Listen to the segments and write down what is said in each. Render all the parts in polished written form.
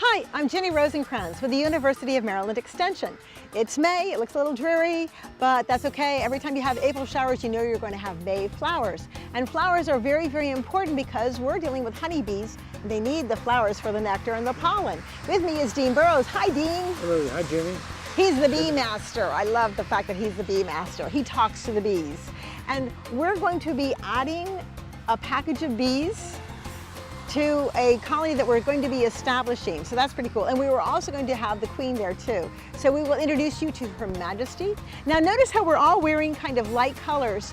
Hi, I'm Ginny Rosencrantz with the University of Maryland Extension. It's May, it looks a little dreary, but that's okay. Every time you have April showers, you know you're going to have May flowers. And flowers are very, very important because we're dealing with honeybees. They need the flowers for the nectar and the pollen. With me is Dean Burroughs. Hi, Dean. Hello, hi, Ginny. He's the bee master. I love the fact that he's the bee master. He talks to the bees. And we're going to be adding a package of bees to a colony that we're going to be establishing. So that's pretty cool. And we were also going to have the queen there too. So we will introduce you to Her Majesty. Now notice how we're all wearing kind of light colors.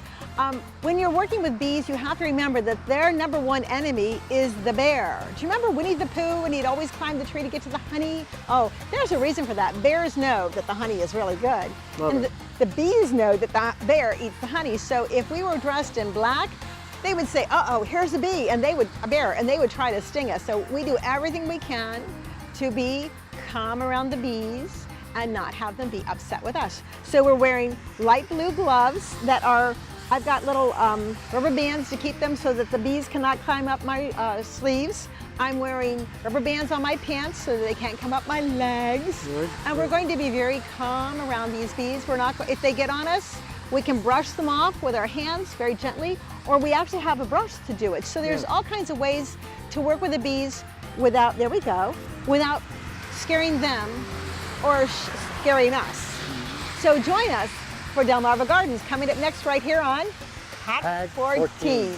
When you're working with bees, you have to remember that their number one enemy is the bear. Do you remember Winnie the Pooh when he'd always climb the tree to get to the honey? Oh, there's a reason for that. Bears know that the honey is really good. And the bees know that the bear eats the honey. So if we were dressed in black, they would say, uh-oh, here's a bee, and a bear, and they would try to sting us. So we do everything we can to be calm around the bees and not have them be upset with us. So we're wearing light blue gloves that are, I've got little rubber bands to keep them so that the bees cannot climb up my sleeves. I'm wearing rubber bands on my pants so that they can't come up my legs. Good. And we're going to be very calm around these bees. We're not, if they get on us, we can brush them off with our hands very gently, or we actually have a brush to do it. So there's all kinds of ways to work with the bees without, there we go, without scaring them or scaring us. So join us for Delmarva Gardens, coming up next right here on Pack 14.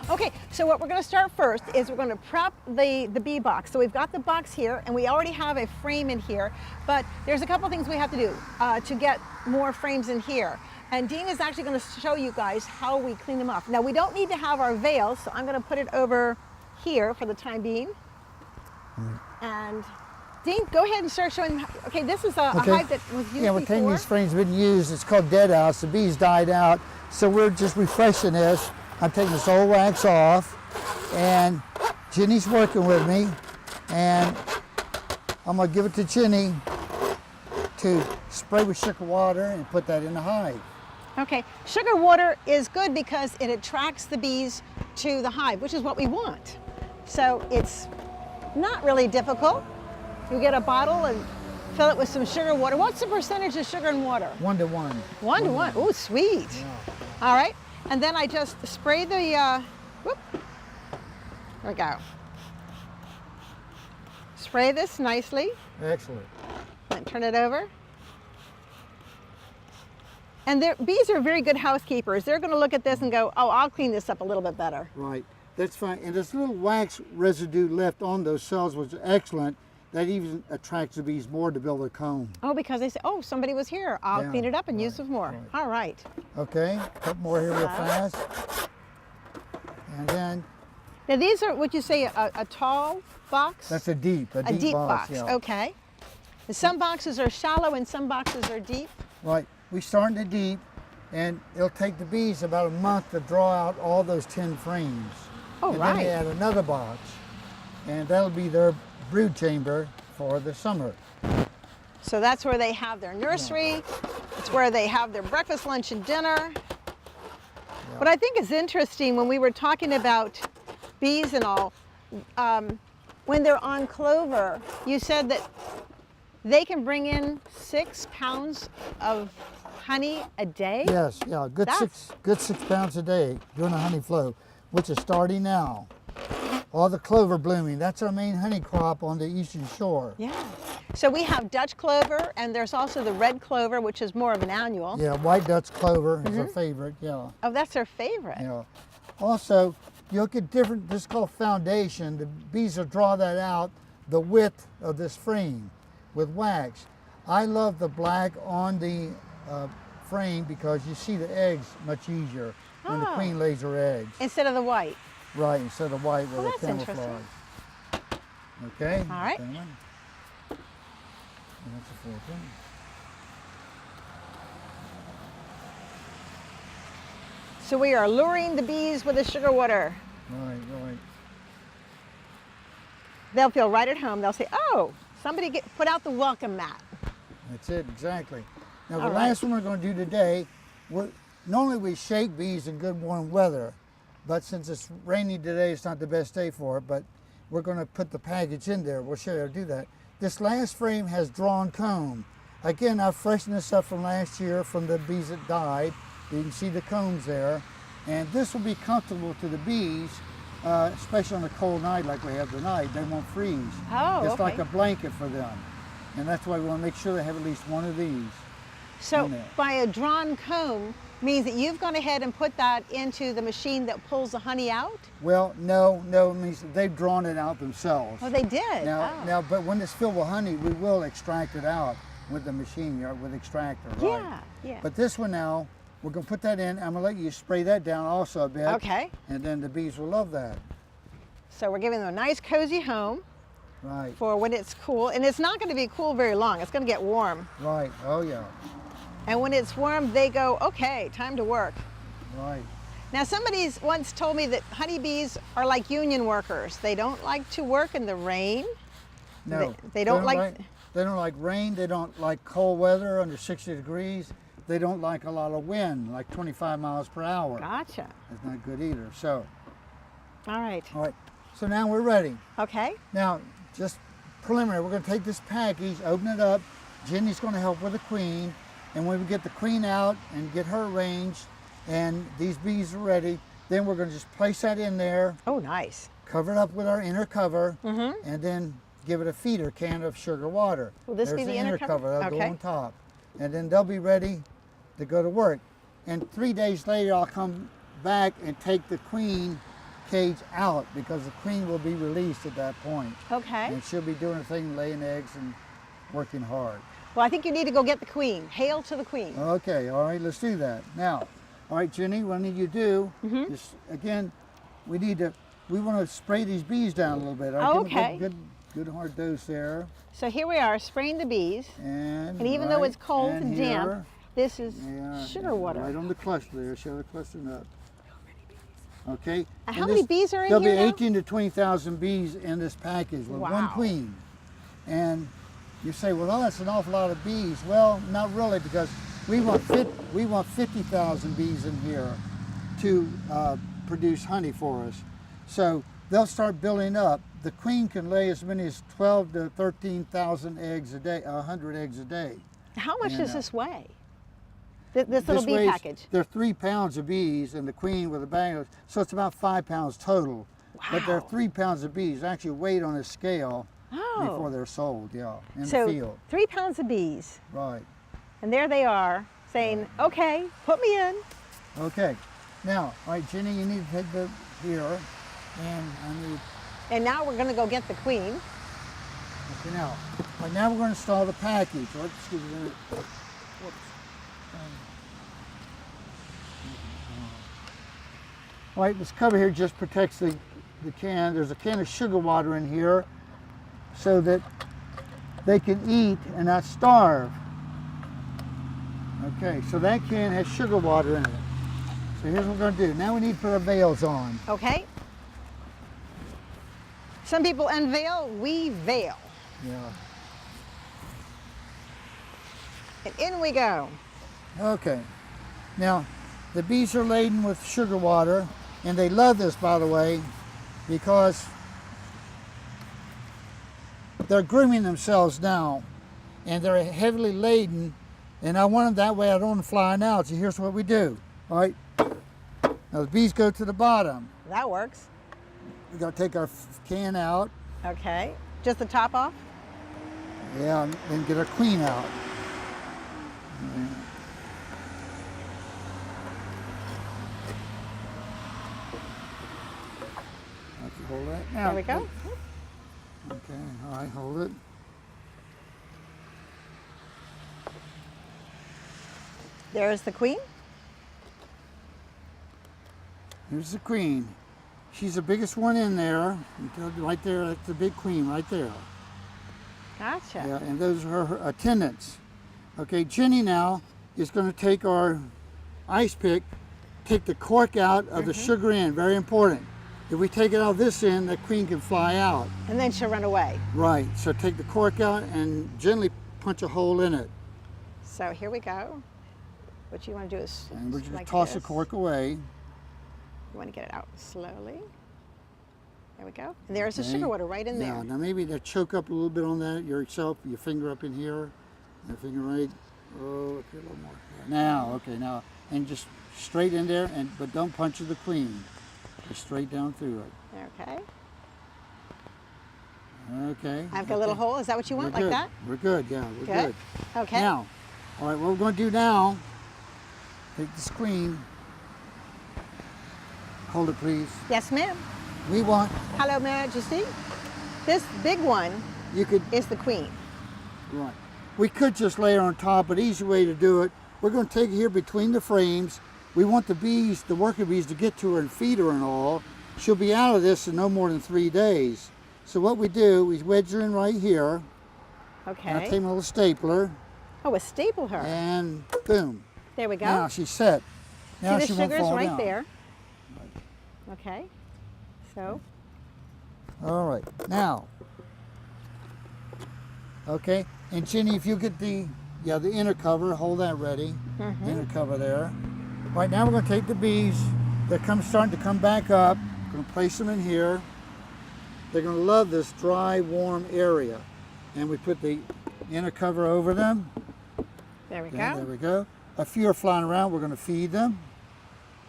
Okay, so what we're going to start first is we're going to prep the bee box. So we've got the box here, and we already have a frame in here, but there's a couple things we have to do to get more frames in here. And Dean is actually going to show you guys how we clean them up. Now, we don't need to have our veils, so I'm going to put it over here for the time being. And Dean, go ahead and start showing them. Okay, this is a hive that was used before. Yeah, we're taking these frames been used. It's called dead outs. The bees died out, so we're just refreshing this. I'm taking this old wax off, and Ginny's working with me, and I'm going to give it to Ginny to spray with sugar water and put that in the hive. Okay, sugar water is good because it attracts the bees to the hive, which is what we want. So it's not really difficult. You get a bottle and fill it with some sugar water. What's the percentage of sugar and water? 1 to 1. 1 to 1. Oh, sweet. Yeah. All right. And then I just spray the, whoop, there we go. Spray this nicely. Excellent. And turn it over. And bees are very good housekeepers. They're going to look at this and go, oh, I'll clean this up a little bit better. Right. That's fine. And this little wax residue left on those cells was excellent. That even attracts the bees more to build a comb. Oh, because they say, oh, somebody was here. I'll clean it up and use some more. Right. All right. Okay, a couple more here real fast. And then. Now these are, would you say, a tall box? That's a deep box. Yeah. Okay. And some boxes are shallow and some boxes are deep. Right. We start in the deep, and it'll take the bees about a month to draw out all those 10 frames. Oh, and right. Then they add another box, and that'll be their brood chamber for the summer. So that's where they have their nursery. It's where they have their breakfast, lunch, and dinner. Yeah. What I think is interesting when we were talking about bees and all, when they're on clover, you said that they can bring in 6 pounds of honey a day? Yes, yeah, good 6 pounds a day during the honey flow, which is starting now. All the clover blooming, that's our main honey crop on the eastern shore. Yeah. So we have Dutch clover, and there's also the red clover, which is more of an annual. Yeah, white Dutch clover is our favorite, yeah. Oh, that's our favorite. Yeah. Also, you'll get different, this is called foundation. The bees will draw that out, the width of this frame with wax. I love the black on the frame because you see the eggs much easier when the queen lays her eggs. Instead of the white. Right, instead of white with a camouflage. Interesting. Okay. All right. And that's the fourth one. So we are luring the bees with the sugar water. Right, right. They'll feel right at home. They'll say, oh, somebody put out the welcome mat. That's it, exactly. Now the All last right. one we're going to do today, normally we shake bees in good warm weather, but since it's rainy today, it's not the best day for it, but we're going to put the package in there. We'll show you how to do that. This last frame has drawn comb. Again, I've freshened this up from last year from the bees that died. You can see the combs there. And this will be comfortable to the bees, especially on a cold night like we have tonight. They won't freeze. Oh, It's okay. like a blanket for them. And that's why we want to make sure they have at least one of these. So in there. by a drawn comb means that you've gone ahead and put that into the machine that pulls the honey out? Well, no, it means they've drawn it out themselves. Oh, they did? Now, but when it's filled with honey, we will extract it out with the machine, or with extractor, right? Yeah, yeah. But this one now, we're gonna put that in. I'm gonna let you spray that down also a bit. Okay. And then the bees will love that. So we're giving them a nice cozy home Right, for when it's cool. And it's not going to be cool very long. It's going to get warm. right, oh yeah, And when it's warm, they go, okay, time to work. right. Now, somebody's once told me that honeybees are like union workers. They don't like to work in the rain. No, They don't like- They don't like rain. They don't like cold weather under 60 degrees. They don't like a lot of wind, like 25 miles per hour. Gotcha. That's not good either. So, All right. all right. So now we're ready. Okay. Now, just preliminary, we're going to take this package, open it up. Ginny's going to help with the queen. And when we get the queen out and get her arranged and these bees are ready, then we're going to just place that in there, Oh, nice. cover it up with our inner cover, and then give it a feeder can of sugar water. Will this There's be the inner cover? That'll go Okay. on top. And then they'll be ready to go to work. And 3 days later, I'll come back and take the queen cage out because the queen will be released at that point. Okay. And she'll be doing her thing, laying eggs and working hard. Well, I think you need to go get the queen. Hail to the queen. Okay, all right, let's do that. Now, all right, Ginny, what I need you to do, just, again, we want to spray these bees down a little bit. All right, Oh, give 'em a okay. good hard dose there. So here we are spraying the bees. And And even though right, it's cold and damp, here, this is yeah, sugar water. Right on the cluster there. Show the cluster up. Okay. How and many bees are in There'll here be now? 18 to 20,000 bees in this package with one Wow. queen. And you say, well, that's an awful lot of bees. Well, not really, because we want 50,000 bees in here to produce honey for us. So they'll start building up. The queen can lay as many as 12 to 13,000 eggs a day, 100 eggs a day. How much And, does this weigh? This little This bee weighs- package. They're 3 pounds of bees, and the queen with a bag, so it's about 5 pounds total. But they're Wow. 3 pounds of bees. Actually weighed on a scale before Oh. they're sold, yeah, in the So field. 3 pounds of bees. Right. And there they are saying, okay, put me in. Okay. Now, all right, Ginny, you need to take the here, and I need. And now we're going to go get the queen. Okay, now, all right, now we're going to install the package. Let's give it a minute. Whoops. All right, this cover here just protects the can. There's a can of sugar water in here so that they can eat and not starve. Okay, so that can has sugar water in it. So here's what we're going to do. Now we need to put our veils on. Okay? Some people unveil, we veil. Yeah. And in we go. Okay. Now, the bees are laden with sugar water, and they love this, by the way, because they're grooming themselves now, and they're heavily laden, and I want them that way. I don't want them flying out. So here's what we do. All right. Now the bees go to the bottom. That works. We got to take our can out. Okay. Just the top off? Yeah, and then get our queen out. Okay, hold that. Now, There we go. Okay, all right, hold it. There's the queen. Here's the queen. She's the biggest one in there. Right there, that's the big queen right there. Gotcha. Yeah, and those are her attendants. Okay, Ginny now is going to take our ice pick, take the cork out of the sugar end. Very important. If we take it out of this end, the queen can fly out. And then she'll run away. Right, so take the cork out and gently punch a hole in it. So here we go. What you want to do is And we're just like toss the this. cork away. You want to get it out slowly. There we go. And there's the Okay. sugar water right in Yeah, there. now maybe to choke up a little bit on that yourself, your finger up in here, your finger right, oh, okay, a little more. Now, okay, now, and just straight in there, but don't punch the queen. Just straight down through it. Okay. Okay. I've got a little hole. Is that what you want, We're like good. that? We're good, yeah, we're good. Okay. Now, all right, what we're going to do now, take this queen, hold it please. Yes, ma'am. We want, Hello, Majesty. This big one you could, is the queen. right. We could just lay her on top, but easy way to do it, we're going to take it here between the frames. We want the bees, the worker bees, to get to her and feed her and all. She'll be out of this in no more than 3 days. So what we do, we wedge her in right here. Okay. And I take my little stapler, Oh, a staple her. and boom. There we go. Now she's set. Now See, she the won't sugar's fall right down. there. Okay. So, All right, now, okay, and Ginny, if you get the inner cover, hold that ready, inner cover there. Right now we're going to take the bees, they're starting to come back up, going to place them in here. They're going to love this dry, warm area. And we put the inner cover over them. there we Okay, go. there we go. A few are flying around, we're going to feed them.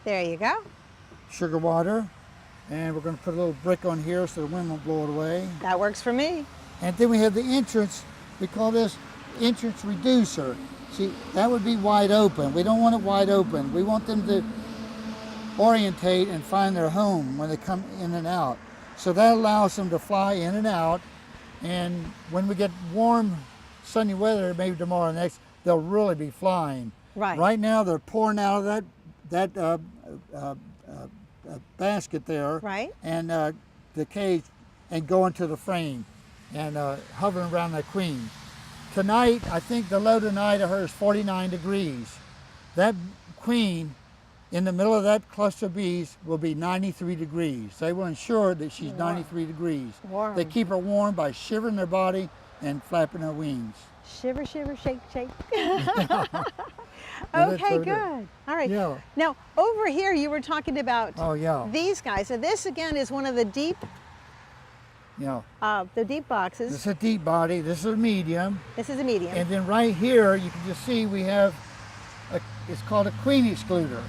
There you go. Sugar water. And we're going to put a little brick on here so the wind won't blow it away. That works for me. And then we have the entrance, we call this entrance reducer. See, that would be wide open. We don't want it wide open. We want them to orientate and find their home when they come in and out. So that allows them to fly in and out. And when we get warm, sunny weather, maybe tomorrow next, they'll really be flying. Right. Right now they're pouring out of that basket there. Right. And the cage and going to the frame and hovering around that queen. Tonight, I think the low tonight of her is 49 degrees. That queen in the middle of that cluster of bees will be 93 degrees. They will ensure that she's 93 degrees. Warm. They keep her warm by shivering their body and flapping their wings. Shiver, shiver, shake, shake. And that's Okay, what we do. good. All right. Yeah. Now, over here, you were talking about Oh yeah, these guys. So this, again, is one of the deep yeah. boxes. This is a deep body. This is a medium. This is a medium. And then right here, you can just see we have, it's called a queen excluder.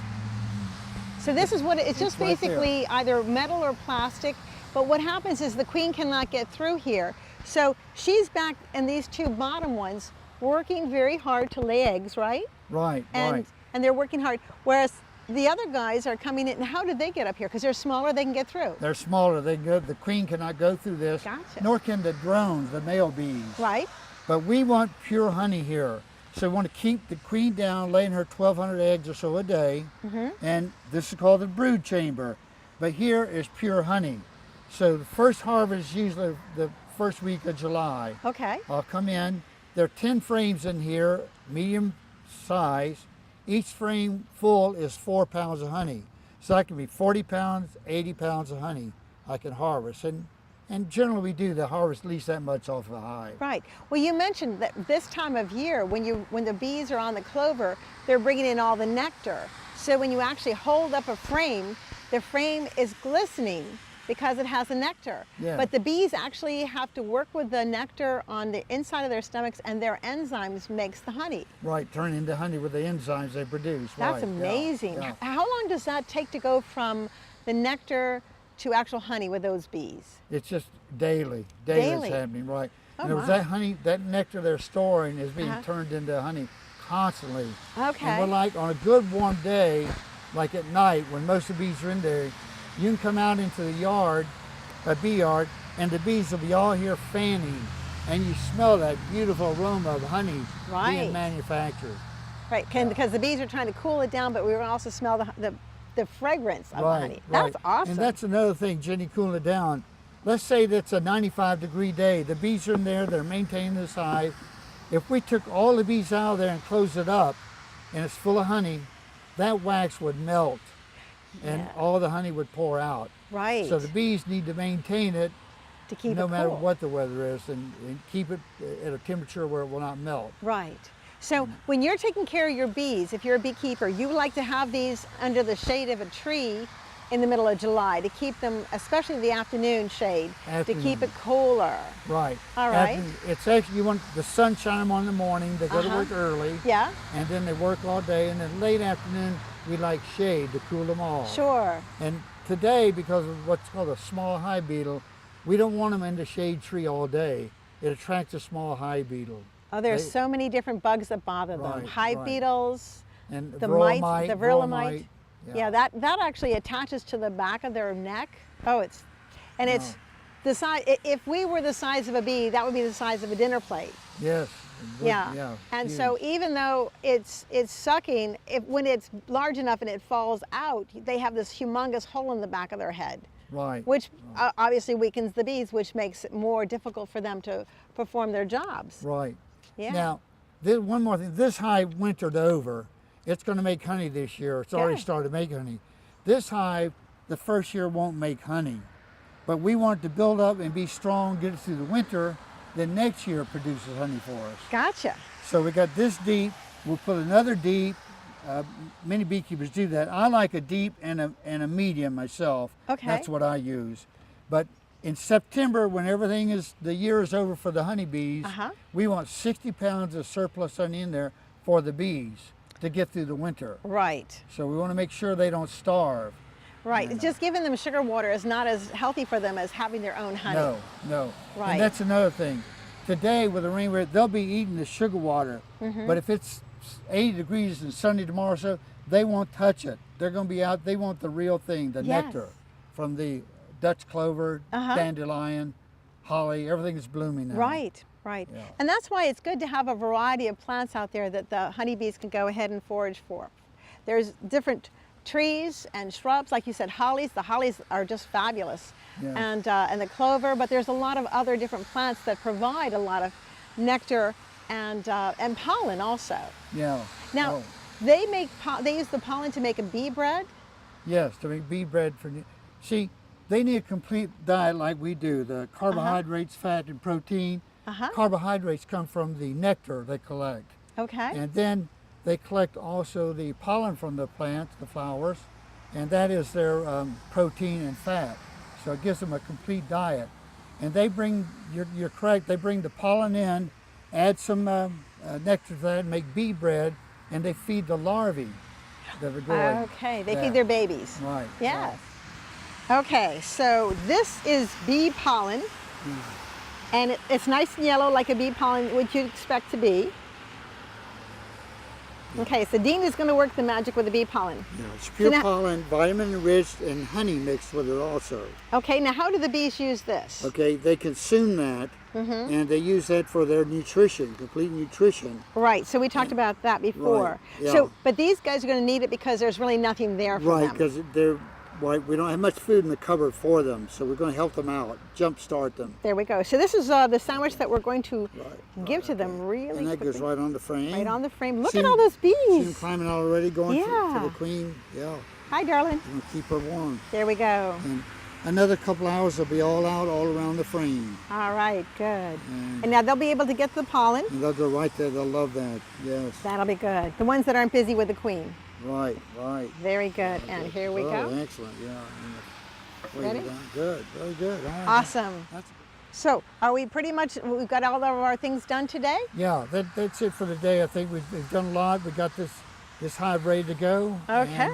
So this is what it's just right there. basically either metal or plastic. But what happens is the queen cannot get through here. So she's back in these two bottom ones working very hard to lay eggs, right? Right, And right. and they're working hard. Whereas the other guys are coming in. And how did they get up here? Because they're smaller, they can get through. They're smaller. The queen cannot go through this, Gotcha. nor can the drones, the male bees. Right? But we want pure honey here. So we want to keep the queen down, laying her 1,200 eggs or so a day. And this is called the brood chamber. But here is pure honey. So the first harvest is usually the first week of July. Okay. I'll come in. There are 10 frames in here, medium size. Each frame full is 4 pounds of honey. So that can be 40 pounds, 80 pounds of honey I can harvest. And generally we do harvest at least that much off the hive. Right. Well, you mentioned that this time of year, when the bees are on the clover, they're bringing in all the nectar. So when you actually hold up a frame, the frame is glistening because it has the nectar. Yeah. But the bees actually have to work with the nectar on the inside of their stomachs, and their enzymes makes the honey. Right, turn into honey with the enzymes they produce. That's right, yeah, amazing. yeah. How long does that take to go from the nectar to actual honey with those bees? It's just daily. Daily Daily. it's happening, right. Oh, In other words, my. that honey, that nectar they're storing is being Uh-huh. turned into honey constantly. Okay. And we're like, on a good warm day, like at night when most of the bees are in there, you can come out into the yard, a bee yard, and the bees will be all here fanning, and you smell that beautiful aroma of honey Right. being manufactured. Right, because the bees are trying to cool it down, but we also smell the fragrance of the honey. right. That's awesome. And that's another thing, Ginny, cooling it down. Let's say that's a 95-degree day. The bees are in there, they're maintaining this hive. If we took all the bees out of there and closed it up, and it's full of honey, that wax would melt, and Yeah. all the honey would pour out. Right. So the bees need to maintain it to keep no it matter cool. what the weather is, and keep it at a temperature where it will not melt. Right. So when you're taking care of your bees, if you're a beekeeper, you like to have these under the shade of a tree in the middle of July to keep them, especially the afternoon shade, to keep it cooler. Right. All right. It's actually, you want the sunshine on in the morning, they go to work early. Yeah. And then they work all day, and then late afternoon, we like shade to cool them all. Sure. And today, because of what's called a small hive beetle, we don't want them in the shade tree all day. It attracts a small hive beetle. Oh, there's so many different bugs that bother them. Hive beetles, and the mites, the virulite. Yeah, that actually attaches to the back of their neck. Oh, it's the size. If we were the size of a bee, that would be the size of a dinner plate. Yes. Yeah. And so even though it's sucking, when it's large enough and it falls out, they have this humongous hole in the back of their head. Right. Which obviously weakens the bees, which makes it more difficult for them to perform their jobs. Right. Yeah. Now, one more thing. This hive wintered over. It's going to make honey this year. It's already started making honey. This hive, the first year won't make honey. But we want it to build up and be strong, get it through the winter, then next year it produces honey for us. Gotcha. So we got this deep. We'll put another deep. Many beekeepers do that. I like a deep and a medium myself. Okay. That's what I use. But in September, when the year is over for the honeybees, we want 60 pounds of surplus honey in there for the bees to get through the winter. Right. So we want to make sure they don't starve. Right. Just giving them sugar water is not as healthy for them as having their own honey. No. Right. And that's another thing. Today with the rain, they'll be eating the sugar water, but if it's 80 degrees and sunny tomorrow, so they won't touch it. They're going to be out. They want the real thing, the nectar from the Dutch clover, dandelion, holly. Everything is blooming now. Right. Right. Yeah. And that's why it's good to have a variety of plants out there that the honeybees can go ahead and forage for. There's different trees and shrubs, like you said, hollies. The hollies are just fabulous, and the clover. But there's a lot of other different plants that provide a lot of nectar and pollen also. Yeah. Now, they use the pollen to make a bee bread. Yes, to make bee bread for. See, they need a complete diet like we do. The carbohydrates, fat, and protein. Carbohydrates come from the nectar they collect. Okay. And then they collect also the pollen from the plants, the flowers, and that is their protein and fat. So it gives them a complete diet. And they bring, you're correct, they bring the pollen in, add some nectar to that, make bee bread, and they feed the larvae that are growing. Okay, they feed their babies. Right. Yes. Right. Okay, so this is bee pollen. And it's nice and yellow like a bee pollen would you expect to be. Okay, so Dean is going to work the magic with the bee pollen. Yeah, it's pure pollen, vitamin enriched, and honey mixed with it also. Okay, now how do the bees use this? Okay, they consume that, and they use that for their nutrition, complete nutrition. Right, so we talked about that before. Right, yeah. So, but these guys are going to need it because there's really nothing there for them. Right, because we don't have much food in the cupboard for them, so we're going to help them out, jumpstart them. There we go. So this is the sandwich that we're going to give to them really And that quickly. goes right on the frame. Right on the frame. Look at all those bees. See them climbing already, going for the queen. Yeah. Hi, darling. We'll keep her warm. There we go. And another couple hours, they'll be all out, all around the frame. All right, good. And now they'll be able to get the pollen. And they'll go right there. They'll love that. Yes. That'll be good. The ones that aren't busy with the queen. Right. Very good. And here we go. Excellent. Yeah. Ready? Good. Very good. All right. Awesome. So, are we we've got all of our things done today? Yeah, that's it for the day. I think we've done a lot. We got this hive ready to go. Okay. And,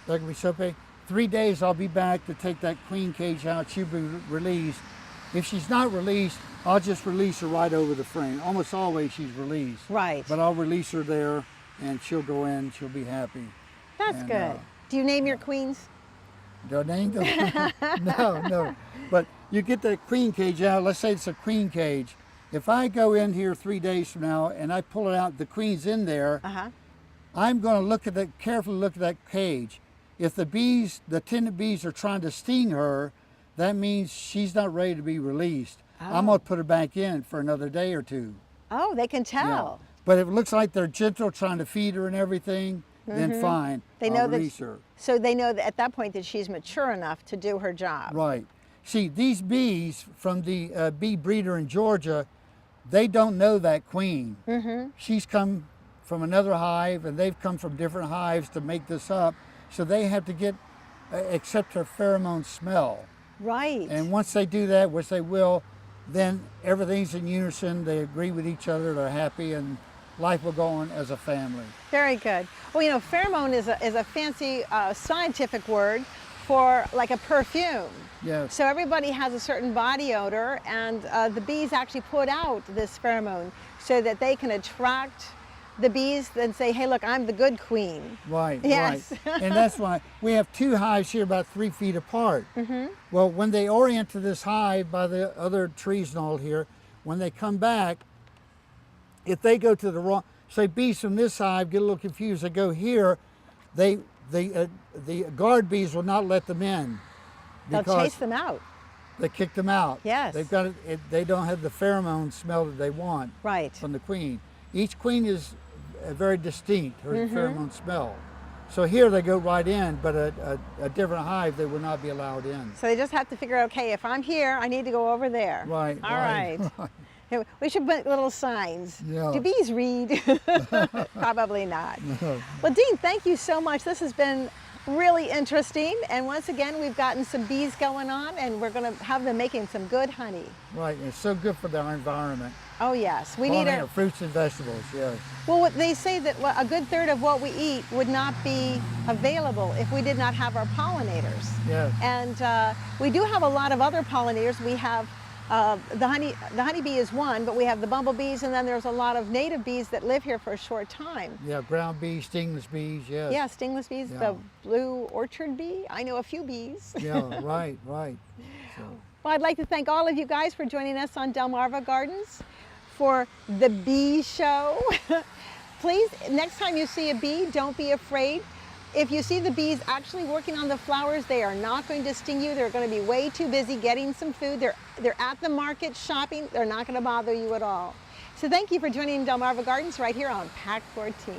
they're going to be so big. 3 days I'll be back to take that queen cage out. She'll be released. If she's not released, I'll just release her right over the frame. Almost always she's released. Right. But I'll release her there, and she'll go in. She'll be happy. That's good. Do you name your queens? Don't name them? No. But you get that queen cage out. Let's say it's a queen cage. If I go in here 3 days from now and I pull it out, the queen's in there, I'm going to carefully look at that cage. If the attendant bees are trying to sting her, that means she's not ready to be released. I'm going to put her back in for another day or two. Oh, they can tell. Yeah. But if it looks like they're gentle, trying to feed her and everything, then fine. I'll release her. So they know that at that point that she's mature enough to do her job. Right. See, these bees from the bee breeder in Georgia, they don't know that queen. She's come from another hive, and they've come from different hives to make this up. So they have to get accept her pheromone smell. Right. And once they do that, which they will, then everything's in unison. They agree with each other. They're happy, and life will go on as a family. Very good. Well, you know, pheromone is a fancy scientific word for like a perfume. Yes. So everybody has a certain body odor, and the bees actually put out this pheromone so that they can attract the bees and say, hey, look, I'm the good queen. Right, Yes. right. And that's why we have two hives here about 3 feet apart. Well, when they orient to this hive by the other trees and all here, when they come back, if they go to the wrong, say bees from this hive get a little confused, they go here, the guard bees will not let them in. They'll chase them out. They kick them out. Yes. They've got they don't have the pheromone smell that they want Right. from the queen. Each queen is very distinct, her pheromone smell. So here they go right in, but a different hive they will not be allowed in. So they just have to figure out, okay, if I'm here, I need to go over there. Right, All right, right. right. Hey, we should put little signs. Yeah. Do bees read? Probably not. Well, Dean, thank you so much. This has been really interesting. And once again, we've gotten some bees going on, and we're going to have them making some good honey. Right, and it's so good for our environment. Oh, yes. We need Pollinating fruits and vegetables, yes. Well, they say that a good third of what we eat would not be available if we did not have our pollinators. Yes. And we do have a lot of other pollinators. We have the honeybee is one, but we have the bumblebees, and then there's a lot of native bees that live here for a short time. Yeah, ground bees, stingless bees, yes. Yeah, stingless bees, Yeah. the blue orchard bee. I know a few bees. Yeah, right, right. So, Well, I'd like to thank all of you guys for joining us on Delmarva Gardens for the bee show. Please, next time you see a bee, don't be afraid. If you see the bees actually working on the flowers, they are not going to sting you. They're going to be way too busy getting some food. They're at the market shopping. They're not going to bother you at all. So thank you for joining Delmarva Gardens right here on Pack 14.